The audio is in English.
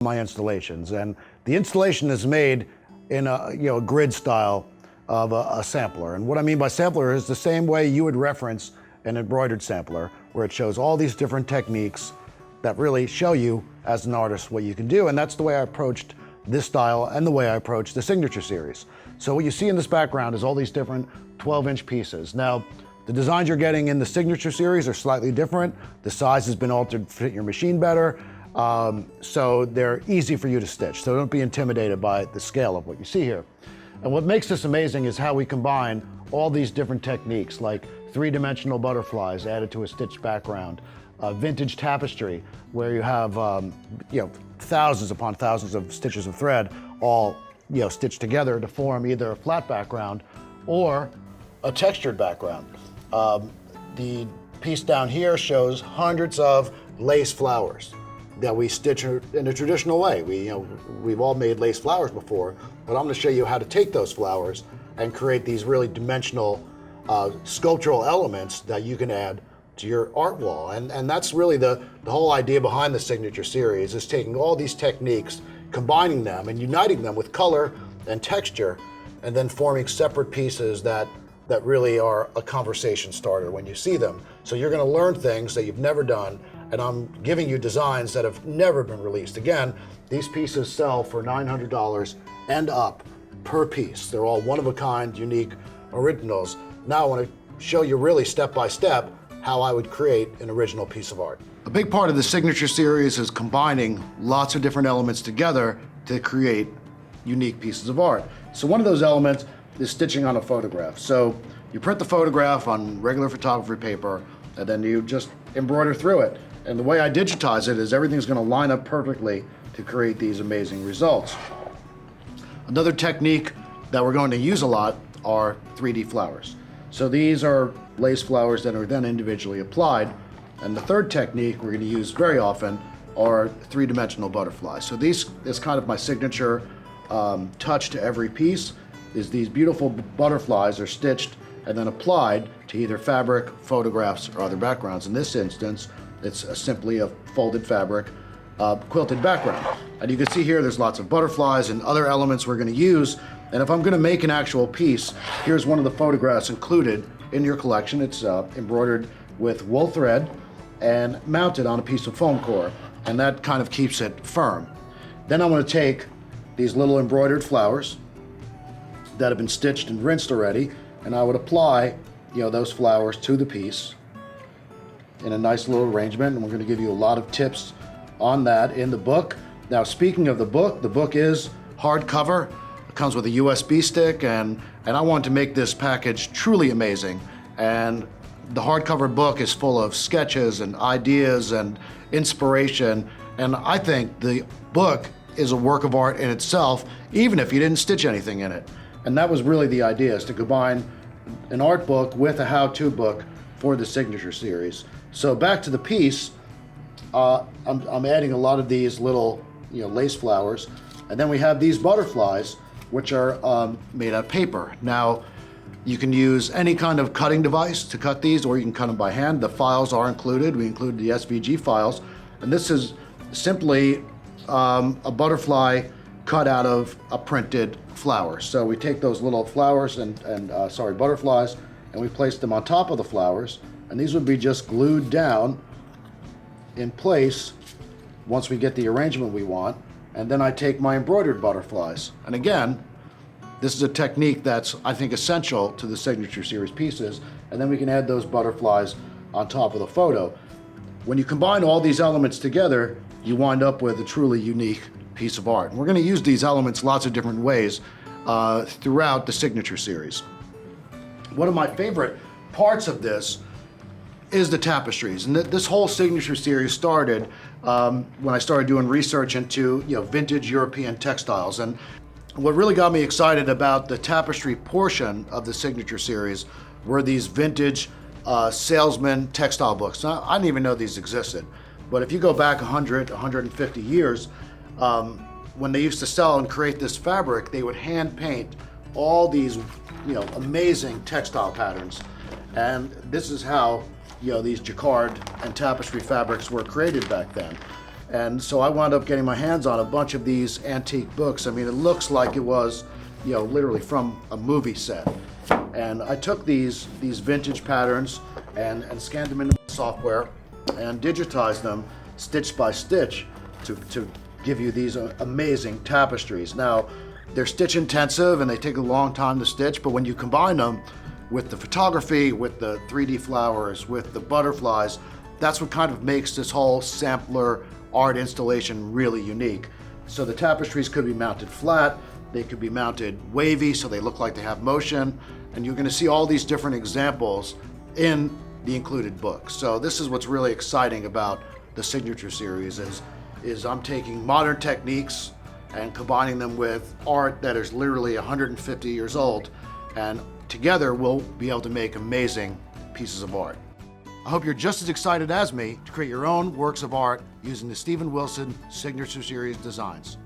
my installations, and the installation is made in a grid style of a sampler. And what I mean by sampler is the same way you would reference an embroidered sampler, where it shows all these different techniques that really show you as an artist what you can do. And that's the way I approached this style and the way I approached the Signature series. So what you see in this background is all these different 12-inch pieces. Now, the designs you're getting in the Signature series are slightly different. The size has been altered to fit your machine better. So they're easy for you to stitch. So don't be intimidated by the scale of what you see here. And what makes this amazing is how we combine all these different techniques, like three-dimensional butterflies added to a stitched background, vintage tapestry, where you have thousands upon thousands of stitches of thread all stitched together to form either a flat background or a textured background. The piece down here shows hundreds of lace flowers that we stitch in a traditional way. We've all made lace flowers before, but I'm going to show you how to take those flowers and create these really dimensional sculptural elements that you can add to your art wall. And that's really the whole idea behind the Signature series, is taking all these techniques, combining them and uniting them with color and texture, and then forming separate pieces that really are a conversation starter when you see them. So you're going to learn things that you've never done, and I'm giving you designs that have never been released. Again, these pieces sell for $900 and up per piece. They're all one-of-a-kind, unique originals. Now I want to show you really step-by-step how I would create an original piece of art. A big part of the Signature series is combining lots of different elements together to create unique pieces of art. So one of those elements is stitching on a photograph. So you print the photograph on regular photography paper, and then you just embroider through it. And the way I digitize it is everything's going to line up perfectly to create these amazing results. Another technique that we're going to use a lot are 3D flowers. So these are lace flowers that are then individually applied. And the third technique we're going to use very often are three-dimensional butterflies. So these is kind of my signature touch to every piece, is these beautiful butterflies are stitched and then applied to either fabric, photographs, or other backgrounds. In this instance, it's simply a folded fabric, quilted background. And you can see here there's lots of butterflies and other elements we're going to use. And if I'm going to make an actual piece, here's one of the photographs included in your collection. It's embroidered with wool thread and mounted on a piece of foam core, and that kind of keeps it firm. Then I'm going to take these little embroidered flowers that have been stitched and rinsed already, and I would apply those flowers to the piece in a nice little arrangement, and we're going to give you a lot of tips on that in the book. Now, speaking of the book is hardcover. It comes with a USB stick, and I wanted to make this package truly amazing. And the hardcover book is full of sketches and ideas and inspiration, and I think the book is a work of art in itself, even if you didn't stitch anything in it. And that was really the idea, is to combine an art book with a how-to book for the Signature series. So back to the piece, I'm adding a lot of these little lace flowers, and then we have these butterflies, which are made out of paper. Now, you can use any kind of cutting device to cut these, or you can cut them by hand. The files are included. We include the SVG files, and this is simply a butterfly cut out of a printed flower. So we take those little flowers butterflies, and we place them on top of the flowers, and these would be just glued down in place once we get the arrangement we want. And then I take my embroidered butterflies, and again, this is a technique that's, I think, essential to the Signature series pieces, and then we can add those butterflies on top of the photo. When you combine all these elements together, you wind up with a truly unique piece of art. And we're going to use these elements lots of different ways throughout the Signature series. One of my favorite parts of this is the tapestries. And this whole Signature series started when I started doing research into vintage European textiles. And what really got me excited about the tapestry portion of the Signature series were these vintage salesman textile books. Now, I didn't even know these existed, but if you go back 100, 150 years, when they used to sell and create this fabric, they would hand paint all these amazing textile patterns. And this is how these jacquard and tapestry fabrics were created back then. And so I wound up getting my hands on a bunch of these antique books. I mean, it looks like it was, literally from a movie set. And I took these vintage patterns and scanned them into software and digitized them stitch by stitch to give you these amazing tapestries. Now, they're stitch intensive and they take a long time to stitch, but when you combine them with the photography, with the 3D flowers, with the butterflies, that's what kind of makes this whole sampler art installation really unique. So the tapestries could be mounted flat, they could be mounted wavy so they look like they have motion, and you're going to see all these different examples in the included book. So this is what's really exciting about the Signature Series is I'm taking modern techniques and combining them with art that is literally 150 years old, and together we'll be able to make amazing pieces of art. I hope you're just as excited as me to create your own works of art using the Stephen Wilson Signature Series designs.